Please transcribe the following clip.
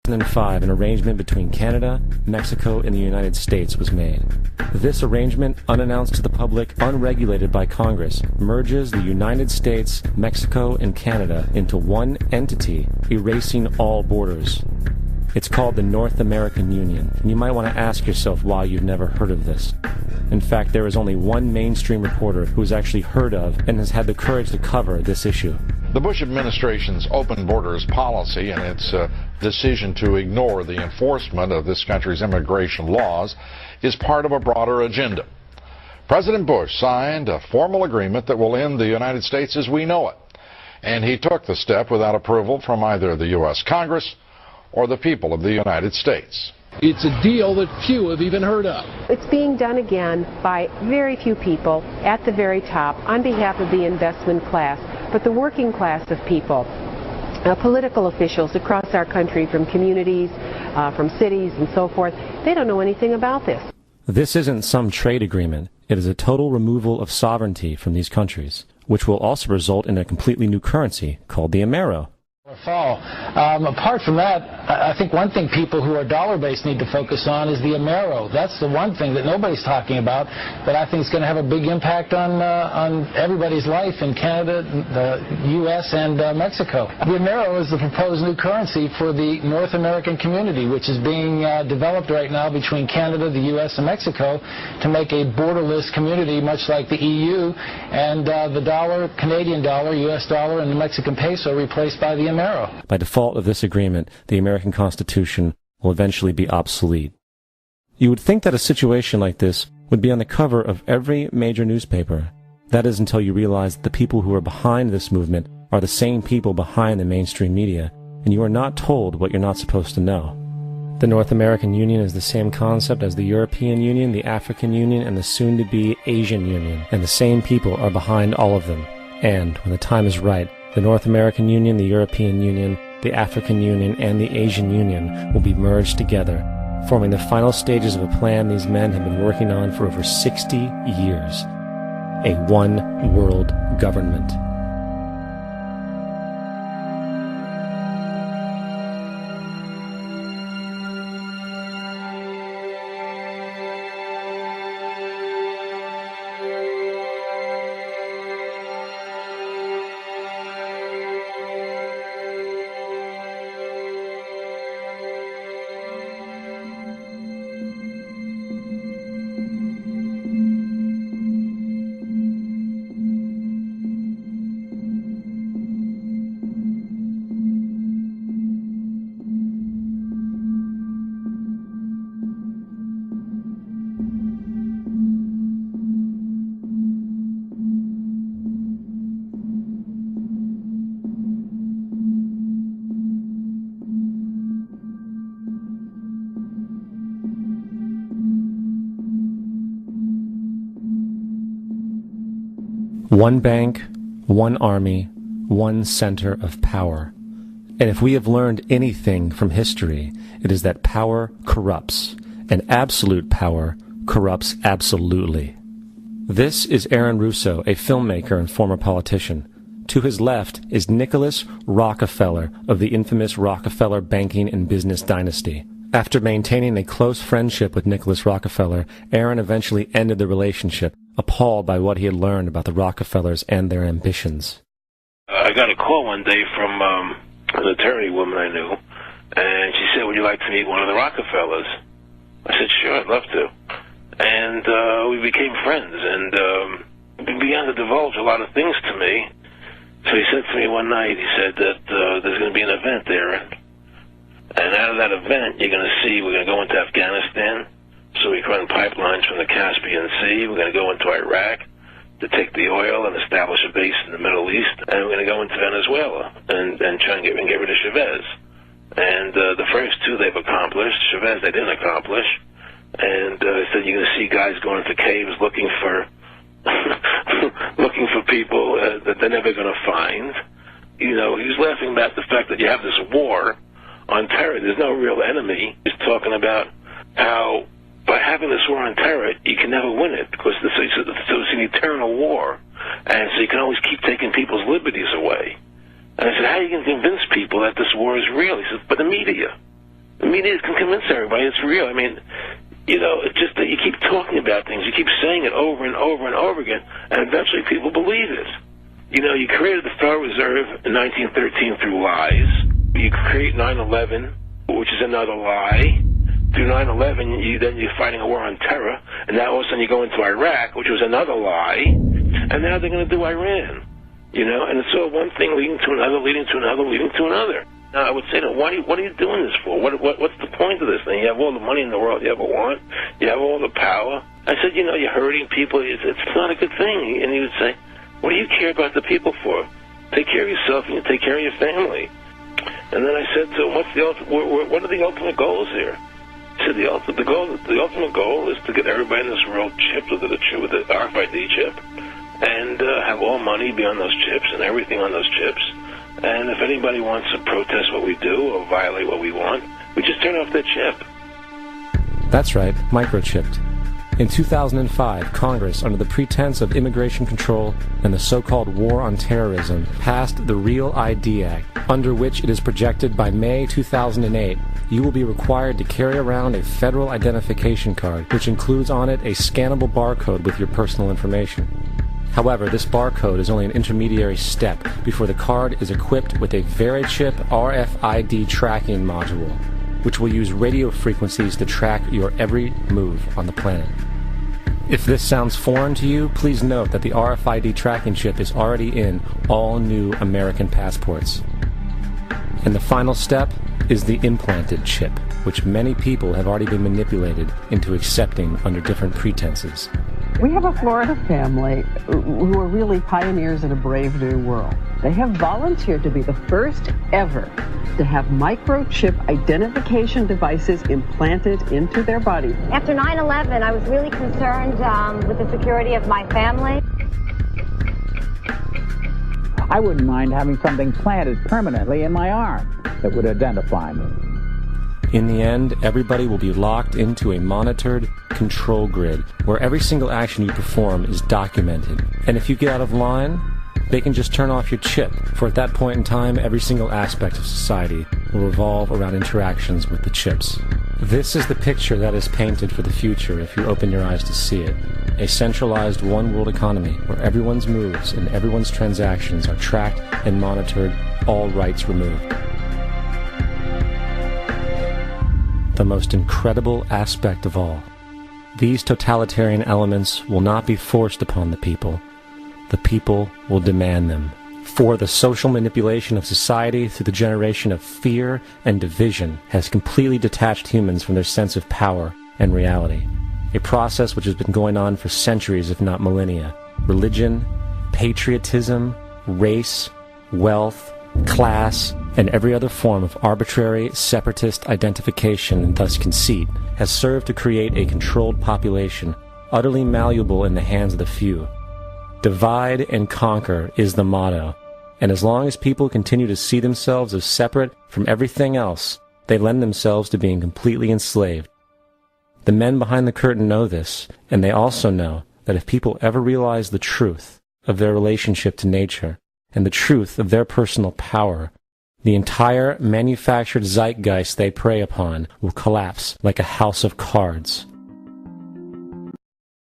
2005, an arrangement between Canada, Mexico, and the United States was made. This arrangement, unannounced to the public, unregulated by Congress, merges the United States, Mexico, and Canada into one entity, erasing all borders. It's called the North American Union, and you might want to ask yourself why you've never heard of this. In fact, there is only one mainstream reporter who has actually heard of and has had the courage to cover this issue. The Bush administration's open borders policy and its decision to ignore the enforcement of this country's immigration laws is part of a broader agenda. President Bush signed a formal agreement that will end the United States as we know it, and he took the step without approval from either the U.S. Congress or the people of the United States. It's a deal that few have even heard of. It's being done again by very few people at the very top on behalf of the investment class, but the working class of people, political officials across our country, from communities, from cities and so forth, they don't know anything about this. This isn't some trade agreement. It is a total removal of sovereignty from these countries, which will also result in a completely new currency called the Amero. Fall. Apart from that, I think one thing people who are dollar-based need to focus on is the Amero. That's the one thing that nobody's talking about, but I think is going to have a big impact on everybody's life in Canada, the U.S., and Mexico. The Amero is the proposed new currency for the North American community, which is being developed right now between Canada, the U.S., and Mexico to make a borderless community, much like the EU, and the dollar, Canadian dollar, U.S. dollar, and the Mexican peso replaced by the Amero. By default of this agreement, the American Constitution will eventually be obsolete. You would think that a situation like this would be on the cover of every major newspaper. That is until you realize that the people who are behind this movement are the same people behind the mainstream media, and you are not told what you're not supposed to know. The North American Union is the same concept as the European Union, the African Union, and the soon-to-be Asian Union, and the same people are behind all of them. And, when the time is right, the North American Union, the European Union, the African Union, and the Asian Union will be merged together, forming the final stages of a plan these men have been working on for over 60 years. A one-world government. One bank, one army, one center of power. And if we have learned anything from history, it is that power corrupts, and absolute power corrupts absolutely. This is Aaron Russo, a filmmaker and former politician. To his left is Nicholas Rockefeller of the infamous Rockefeller banking and business dynasty. After maintaining a close friendship with Nicholas Rockefeller, Aaron eventually ended the relationship, appalled by what he had learned about the Rockefellers and their ambitions. I got a call one day from an attorney woman I knew, and she said, "Would you like to meet one of the Rockefellers?" I said, "Sure, I'd love to." And we became friends, and he began to divulge a lot of things to me. So he said to me one night, he said that there's going to be an event there, and out of that event, you're going to see we're going to go into Afghanistan, so we can run pipelines from the Caspian Sea. We're going to go into Iraq to take the oil and establish a base in the Middle East, and we're going to go into Venezuela and try and get rid of Chavez. And the first two they've accomplished. Chavez they didn't accomplish. And he said you're going to see guys going into caves looking for looking for people that they're never going to find. You know, he was laughing about the fact that you have this war on terror. There's no real enemy. He's talking about how by having this war on terror, you can never win it because it's an eternal war. And so you can always keep taking people's liberties away. And I said, how are you going to convince people that this war is real? He said, but the media. The media can convince everybody it's real. I mean, you know, it's just that you keep talking about things. You keep saying it over and over and over again, and eventually people believe it. You know, you created the Federal Reserve in 1913 through lies. You create 9/11, which is another lie. Through 9/11, then you're fighting a war on terror, and now all of a sudden you go into Iraq, which was another lie, and now they're going to do Iran. You know, and it's all one thing leading to another, leading to another, leading to another. Now, I would say to them, what are you doing this for? What's the point of this thing? You have all the money in the world you ever want. You have all the power. I said, you know, you're hurting people. It's not a good thing. And he would say, what do you care about the people for? Take care of yourself and you take care of your family. And then I said to him, what are the ultimate goals here? He said, the ultimate goal is to get everybody in this world chipped with the RFID chip and have all money be on those chips and everything on those chips. And if anybody wants to protest what we do or violate what we want, we just turn off their chip. That's right, microchipped. In 2005, Congress, under the pretense of immigration control and the so-called war on terrorism, passed the REAL ID Act, under which it is projected by May 2008, you will be required to carry around a federal identification card, which includes on it a scannable barcode with your personal information. However, this barcode is only an intermediary step before the card is equipped with a VeriChip RFID tracking module, which will use radio frequencies to track your every move on the planet. If this sounds foreign to you, please note that the RFID tracking chip is already in all new American passports. And the final step is the implanted chip, which many people have already been manipulated into accepting under different pretenses. We have a Florida family who are really pioneers in a brave new world. They have volunteered to be the first ever to have microchip identification devices implanted into their body. After 9/11, I was really concerned with the security of my family. I wouldn't mind having something planted permanently in my arm that would identify me. In the end, everybody will be locked into a monitored control grid where every single action you perform is documented. And if you get out of line, they can just turn off your chip, for at that point in time, every single aspect of society will revolve around interactions with the chips. This is the picture that is painted for the future if you open your eyes to see it. A centralized one-world economy where everyone's moves and everyone's transactions are tracked and monitored, all rights removed. The most incredible aspect of all. These totalitarian elements will not be forced upon the people. The people will demand them. For the social manipulation of society through the generation of fear and division has completely detached humans from their sense of power and reality. A process which has been going on for centuries, if not millennia. Religion, patriotism, race, wealth, class, and every other form of arbitrary, separatist identification and thus conceit has served to create a controlled population, utterly malleable in the hands of the few. Divide and conquer is the motto, and as long as people continue to see themselves as separate from everything else, they lend themselves to being completely enslaved. The men behind the curtain know this, and they also know that if people ever realize the truth of their relationship to nature, and the truth of their personal power, the entire manufactured zeitgeist they prey upon will collapse like a house of cards.